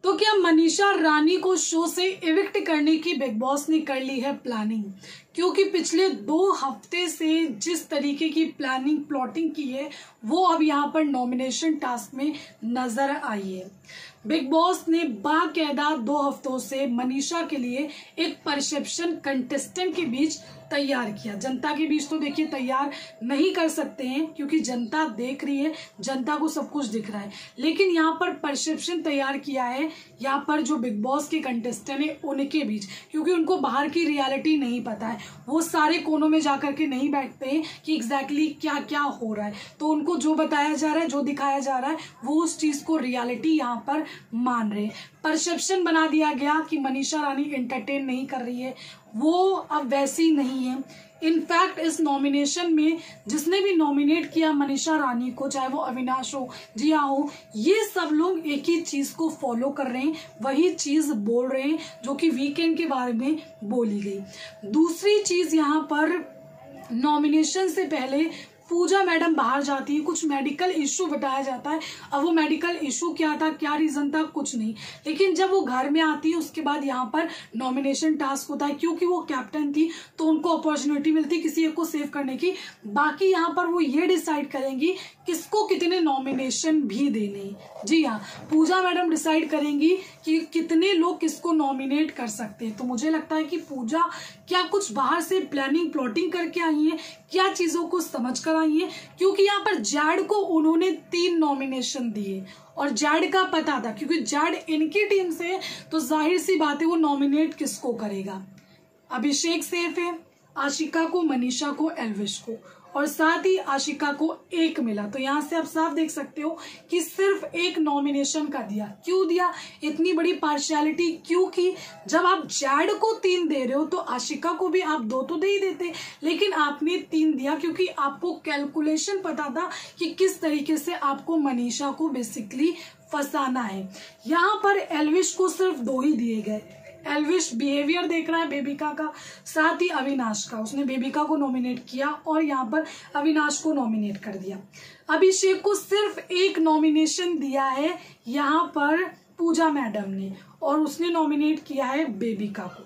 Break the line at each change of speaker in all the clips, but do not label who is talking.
तो क्या मनीषा रानी को शो से इविक्ट करने की बिग बॉस ने कर ली है प्लानिंग? क्योंकि पिछले 2 हफ्ते से जिस तरीके की प्लानिंग प्लॉटिंग की है वो अब यहाँ पर नॉमिनेशन टास्क में नजर आई है। बिग बॉस ने बाकायदा 2 हफ्तों से मनीषा के लिए एक परसेप्शन कंटेस्टेंट के बीच तैयार किया। जनता के बीच तो देखिए तैयार नहीं कर सकते हैं क्योंकि जनता देख रही है, जनता को सब कुछ दिख रहा है, लेकिन यहाँ पर परसेप्शन तैयार किया है यहाँ पर जो बिग बॉस के कंटेस्टेंट है उनके बीच, क्योंकि उनको बाहर की रियलिटी नहीं पता है। वो सारे कोनों में जाकर के नहीं बैठते हैं कि एग्जैक्टली क्या क्या हो रहा है, तो उनको जो बताया जा रहा है, जो दिखाया जा रहा है, वो उस चीज को रियलिटी यहाँ पर मान रहे। परसेप्शन बना दिया गया कि मनीषा रानी एंटरटेन नहीं कर रही है, वो अब वैसी नहीं है। इनफैक्ट इस नॉमिनेशन में जिसने भी नॉमिनेट किया मनीषा रानी को, चाहे वो अविनाश हो, जिया हो, ये सब लोग एक ही चीज को फॉलो कर रहे हैं, वही चीज बोल रहे हैं जो कि वीकेंड के बारे में बोली गई। दूसरी चीज यहाँ पर नॉमिनेशन से पहले पूजा मैडम बाहर जाती है, कुछ मेडिकल इशू बताया जाता है। अब वो मेडिकल इशू क्या था, क्या रीजन था, कुछ नहीं, लेकिन जब वो घर में आती है उसके बाद यहाँ पर नॉमिनेशन टास्क होता है। क्योंकि वो कैप्टन थी तो उनको अपॉर्चुनिटी मिलती किसी एक को सेव करने की। बाकी यहाँ पर वो ये डिसाइड करेंगी किसको कितने नॉमिनेशन भी देने। जी हाँ, पूजा मैडम डिसाइड करेंगी कि कितने लोग किसको नॉमिनेट कर सकते हैं। तो मुझे लगता है कि पूजा क्या कुछ बाहर से प्लानिंग प्लॉटिंग करके आई है, क्या चीजों को समझ कर आई है, क्योंकि यहाँ पर जैड को उन्होंने 3 नॉमिनेशन दिए और जैड का पता था, क्योंकि जैड इनकी टीम से है तो जाहिर सी बात है वो नॉमिनेट किसको करेगा। अभिषेक सेफ है, आशिका को, मनीषा को, एल्विश को, और साथ ही आशिका को 1 मिला। तो यहाँ से आप साफ देख सकते हो कि सिर्फ 1 नॉमिनेशन का दिया। क्यों दिया इतनी बड़ी पार्शियलिटी? क्योंकि जब आप जैड को 3 दे रहे हो तो आशिका को भी आप 2 तो दे ही देते, लेकिन आपने 3 दिया क्योंकि आपको कैलकुलेशन पता था कि किस तरीके से आपको मनीषा को बेसिकली फंसाना है। यहाँ पर एल्विश को सिर्फ 2 ही दिए गए। एल्विश बिहेवियर देख रहा है बेबिका का, साथ ही अविनाश का, उसने बेबिका को नॉमिनेट किया और यहाँ पर अविनाश को नॉमिनेट कर दिया। अभिषेक को सिर्फ 1 नॉमिनेशन दिया है यहाँ पर पूजा मैडम ने, और उसने नॉमिनेट किया है बेबिका को।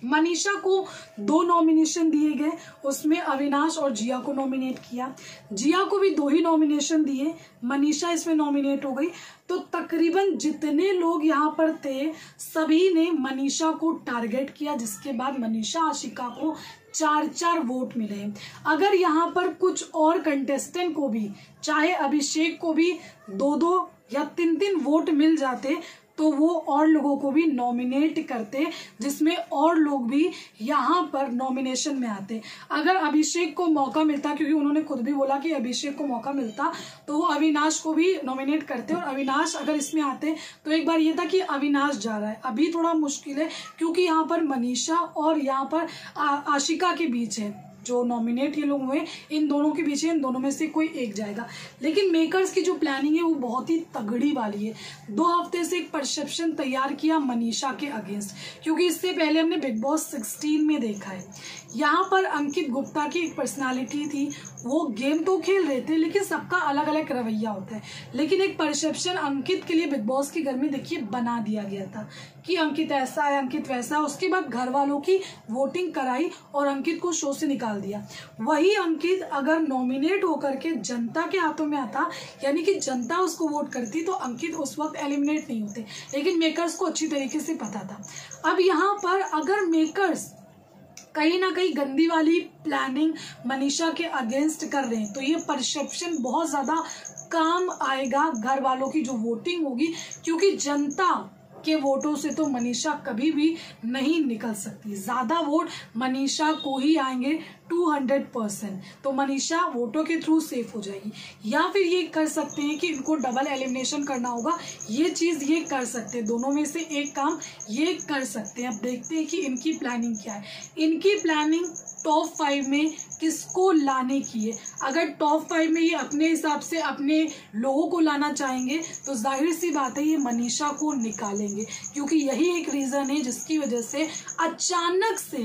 मनीषा को 2 नॉमिनेशन दिए गए, उसमें अविनाश और जिया को नॉमिनेट किया। जिया को भी 2 ही नॉमिनेशन दिए, मनीषा इसमें नॉमिनेट हो गई। तो तकरीबन जितने लोग यहाँ पर थे सभी ने मनीषा को टारगेट किया, जिसके बाद मनीषा आशिका को 4-4 वोट मिले। अगर यहाँ पर कुछ और कंटेस्टेंट को भी, चाहे अभिषेक को भी 2-2 या 3-3 वोट मिल जाते तो वो और लोगों को भी नॉमिनेट करते, जिसमें और लोग भी यहाँ पर नॉमिनेशन में आते। अगर अभिषेक को मौका मिलता, क्योंकि उन्होंने खुद भी बोला कि अभिषेक को मौका मिलता, तो वो अविनाश को भी नॉमिनेट करते, और अविनाश अगर इसमें आते तो एक बार ये था कि अविनाश जा रहा है। अभी थोड़ा मुश्किल है क्योंकि यहाँ पर मनीषा और यहाँ पर आशिका के बीच है, जो नॉमिनेट ये लोग हुए इन दोनों के बीच है, इन दोनों में से कोई एक जाएगा। लेकिन मेकर्स की जो प्लानिंग है वो बहुत ही तगड़ी वाली है। 2 हफ्ते से एक परसेप्शन तैयार किया मनीषा के अगेंस्ट, क्योंकि इससे पहले हमने बिग बॉस 16 में देखा है, यहाँ पर अंकित गुप्ता की एक पर्सनालिटी थी, वो गेम तो खेल रहे थे लेकिन सबका अलग अलग रवैया होता है, लेकिन एक परसेप्शन अंकित के लिए बिग बॉस के घर में देखिए बना दिया गया था कि अंकित ऐसा है, अंकित वैसा है। उसके बाद घर वालों की वोटिंग कराई और अंकित को शो से निकाल दिया। वही अंकित अगर नॉमिनेट होकर के जनता के हाथों में आता, यानी कि जनता उसको वोट करती, तो अंकित उस वक्त एलिमिनेट नहीं होते, लेकिन मेकर्स को अच्छी तरीके से पता था। अब यहाँ पर अगर मेकर्स कहीं ना कहीं गंदी वाली प्लानिंग मनीषा के अगेंस्ट कर रहे हैं तो ये परसेप्शन बहुत ज्यादा काम आएगा घर वालों की जो वोटिंग होगी, क्योंकि जनता के वोटों से तो मनीषा कभी भी नहीं निकल सकती। ज्यादा वोट मनीषा को ही आएंगे 200%, तो मनीषा वोटों के थ्रू सेफ हो जाएगी। या फिर ये कर सकते हैं कि इनको डबल एलिमिनेशन करना होगा, ये चीज ये कर सकते हैं, दोनों में से एक काम ये कर सकते हैं। अब देखते हैं कि इनकी प्लानिंग क्या है। इनकी प्लानिंग टॉप 5 में किसको लाने की है। अगर टॉप 5 में ये अपने हिसाब से अपने लोगों को लाना चाहेंगे तो जाहिर सी बात है ये मनीषा को निकालेंगे, क्योंकि यही एक रीज़न है जिसकी वजह से अचानक से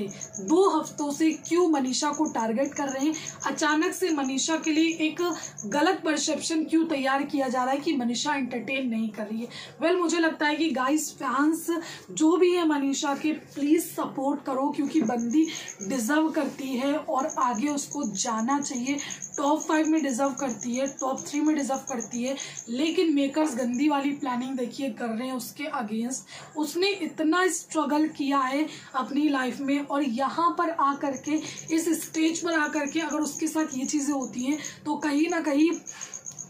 2 हफ्तों से क्यों मनीषा को टारगेट कर रहे हैं, अचानक से मनीषा के लिए एक गलत परसेप्शन क्यों तैयार किया जा रहा है कि मनीषा एंटरटेन नहीं कर रही है। वेल मुझे लगता है कि गाइस फैंस जो भी है मनीषा के प्लीज़ सपोर्ट करो, क्योंकि बंदी डिजर्व करती है और आगे उसको जाना चाहिए। टॉप 5 में डिजर्व करती है, टॉप 3 में डिजर्व करती है, लेकिन मेकर्स गंदी वाली प्लानिंग देखिए कर रहे हैं उसके अगेंस्ट। उसने इतना स्ट्रगल किया है अपनी लाइफ में और यहाँ पर आकर के इस स्टेज पर आकर के अगर उसके साथ ये चीज़ें होती हैं तो कहीं ना कहीं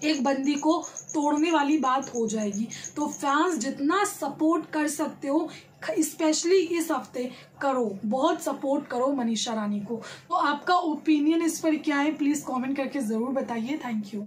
एक बंदी को तोड़ने वाली बात हो जाएगी। तो फैंस जितना सपोर्ट कर सकते हो स्पेशली इस हफ्ते करो, बहुत सपोर्ट करो मनीषा रानी को। तो आपका ओपिनियन इस पर क्या है प्लीज़ कमेंट करके ज़रूर बताइए। Thank you.